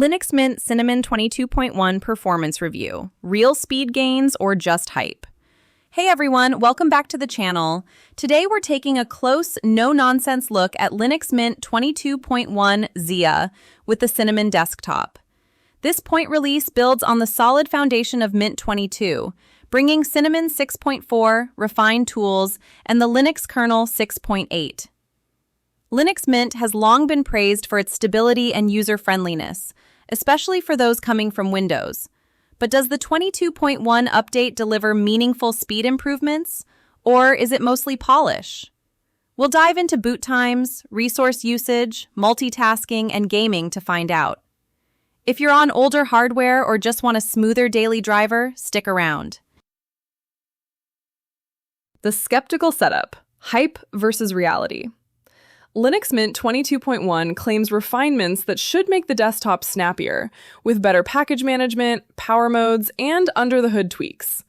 Linux Mint Cinnamon 22.1 Performance Review. Real speed gains or just hype? Hey everyone, welcome back to the channel. Today we're taking a close, no-nonsense look at Linux Mint 22.1 Xia with the Cinnamon desktop. This point release builds on the solid foundation of Mint 22, bringing Cinnamon 6.4, refined tools, and the Linux kernel 6.8. Linux Mint has long been praised for its stability and user-friendliness, especially for those coming from Windows. But does the 22.1 update deliver meaningful speed improvements, or is it mostly polish? We'll dive into boot times, resource usage, multitasking, and gaming to find out. If you're on older hardware or just want a smoother daily driver, stick around. The skeptical setup: hype versus reality. Linux Mint 22.1 claims refinements that should make the desktop snappier, with better package management, power modes, and under-the-hood tweaks.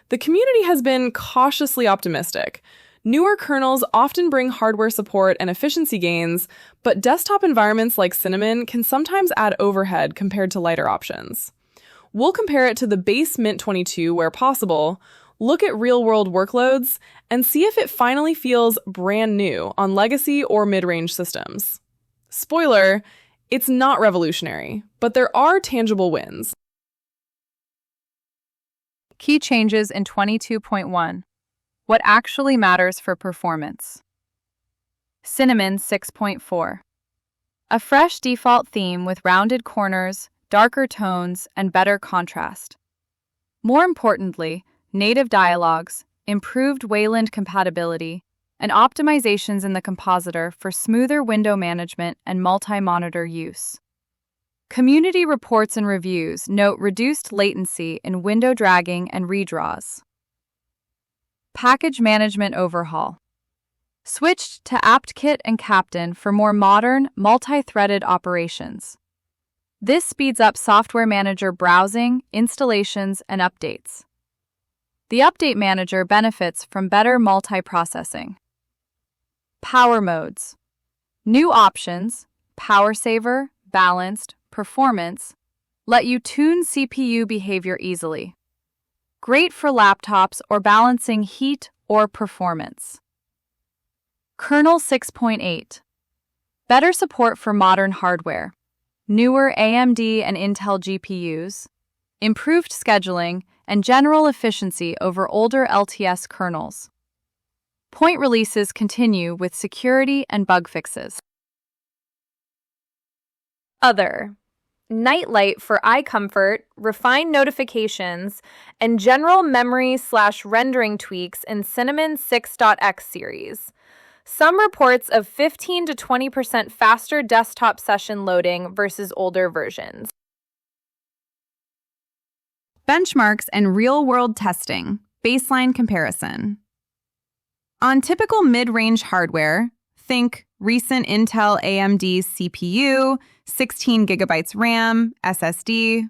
The community has been cautiously optimistic. Newer kernels often bring hardware support and efficiency gains, but desktop environments like Cinnamon can sometimes add overhead compared to lighter options. We'll compare it to the base Mint 22 where possible, look at real-world workloads, and see if it finally feels brand new on legacy or mid-range systems. Spoiler, it's not revolutionary, but there are tangible wins. Key changes in 22.1. What actually matters for performance. Cinnamon 6.4. A fresh default theme with rounded corners, darker tones, and better contrast. More importantly, native dialogues, improved Wayland compatibility, and optimizations in the compositor for smoother window management and multi-monitor use. Community reports and reviews note reduced latency in window dragging and redraws. Package management overhaul. Switched to apt-kit and Captain for more modern, multi-threaded operations. This speeds up software manager browsing, installations, and updates. The Update Manager benefits from better multiprocessing. Power modes. New options, Power Saver, Balanced, Performance, let you tune CPU behavior easily. Great for laptops or balancing heat or performance. Kernel 6.8. Better support for modern hardware. Newer AMD and Intel GPUs. Improved scheduling and general efficiency over older LTS kernels. Point releases continue with security and bug fixes. Other. Nightlight for eye comfort, refined notifications, and general memory/rendering tweaks in Cinnamon 6.x series. Some reports of 15 to 20% faster desktop session loading versus older versions. Benchmarks and real-world testing. Baseline comparison. On typical mid-range hardware, think recent Intel AMD CPU, 16 GB RAM, SSD.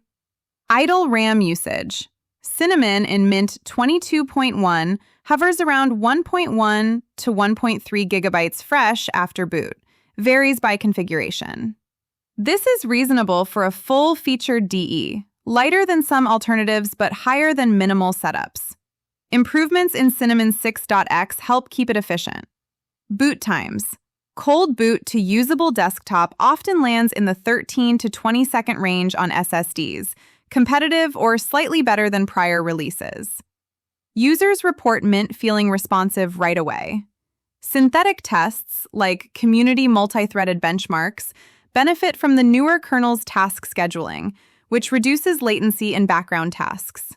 Idle RAM usage. Cinnamon in Mint 22.1 hovers around 1.1 to 1.3 GB fresh after boot. Varies by configuration. This is reasonable for a full-featured DE. Lighter than some alternatives, but higher than minimal setups. Improvements in Cinnamon 6.x help keep it efficient. Boot times. Cold boot to usable desktop often lands in the 13 to 20 second range on SSDs, competitive or slightly better than prior releases. Users report Mint feeling responsive right away. Synthetic tests, like community multi-threaded benchmarks, benefit from the newer kernel's task scheduling, which reduces latency in background tasks.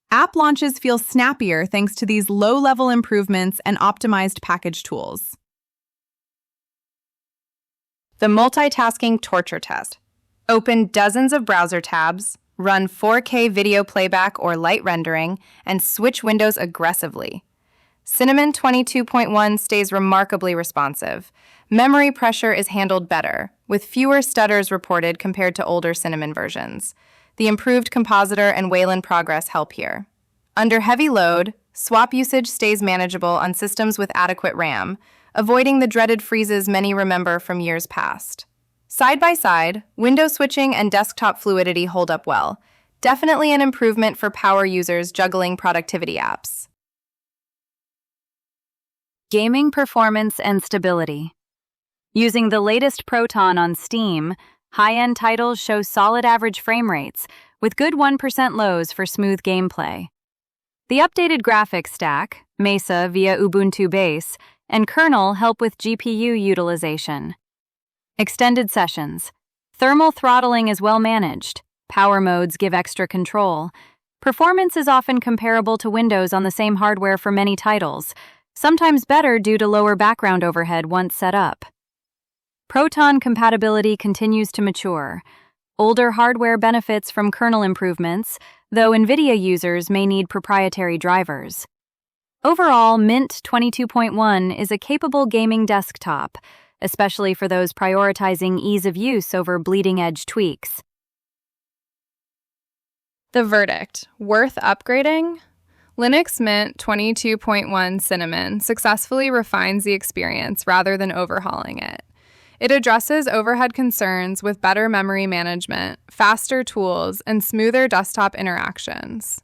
App launches feel snappier thanks to these low-level improvements and optimized package tools. The multitasking torture test. Open dozens of browser tabs, run 4K video playback or light rendering, and switch windows aggressively. Cinnamon 22.1 stays remarkably responsive. Memory pressure is handled better, with fewer stutters reported compared to older Cinnamon versions. The improved compositor and Wayland progress help here. Under heavy load, swap usage stays manageable on systems with adequate RAM, avoiding the dreaded freezes many remember from years past. Side by side, window switching and desktop fluidity hold up well. Definitely an improvement for power users juggling productivity apps. Gaming performance and stability. Using the latest Proton on Steam, high-end titles show solid average frame rates, with good 1% lows for smooth gameplay. The updated graphics stack, Mesa via Ubuntu Base, and kernel help with GPU utilization. Extended sessions. Thermal throttling is well managed. Power modes give extra control. Performance is often comparable to Windows on the same hardware for many titles, sometimes better due to lower background overhead once set up. Proton compatibility continues to mature. Older hardware benefits from kernel improvements, though NVIDIA users may need proprietary drivers. Overall, Mint 22.1 is a capable gaming desktop, especially for those prioritizing ease of use over bleeding-edge tweaks. The verdict: worth upgrading? Linux Mint 22.1 Cinnamon successfully refines the experience rather than overhauling it. It addresses overhead concerns with better memory management, faster tools, and smoother desktop interactions.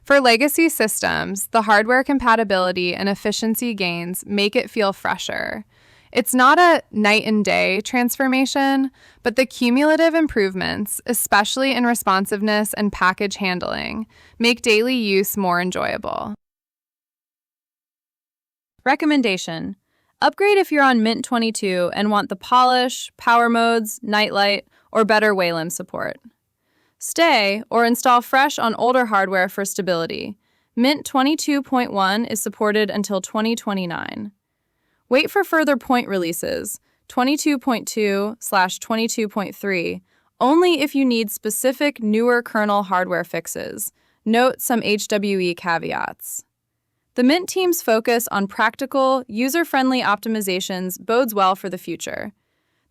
For legacy systems, the hardware compatibility and efficiency gains make it feel fresher. It's not a night and day transformation, but the cumulative improvements, especially in responsiveness and package handling, make daily use more enjoyable. Recommendation: upgrade if you're on Mint 22 and want the polish, power modes, nightlight, or better Wayland support. Stay or install fresh on older hardware for stability. Mint 22.1 is supported until 2029. Wait for further point releases, 22.2/22.3, only if you need specific newer kernel hardware fixes. Note some HWE caveats. The Mint team's focus on practical, user-friendly optimizations bodes well for the future.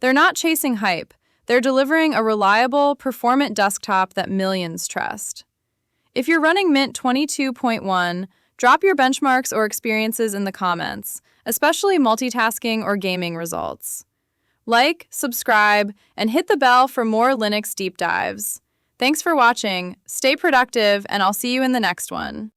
They're not chasing hype. They're delivering a reliable, performant desktop that millions trust. If you're running Mint 22.1, drop your benchmarks or experiences in the comments, especially multitasking or gaming results. Like, subscribe, and hit the bell for more Linux deep dives. Thanks for watching, stay productive, and I'll see you in the next one.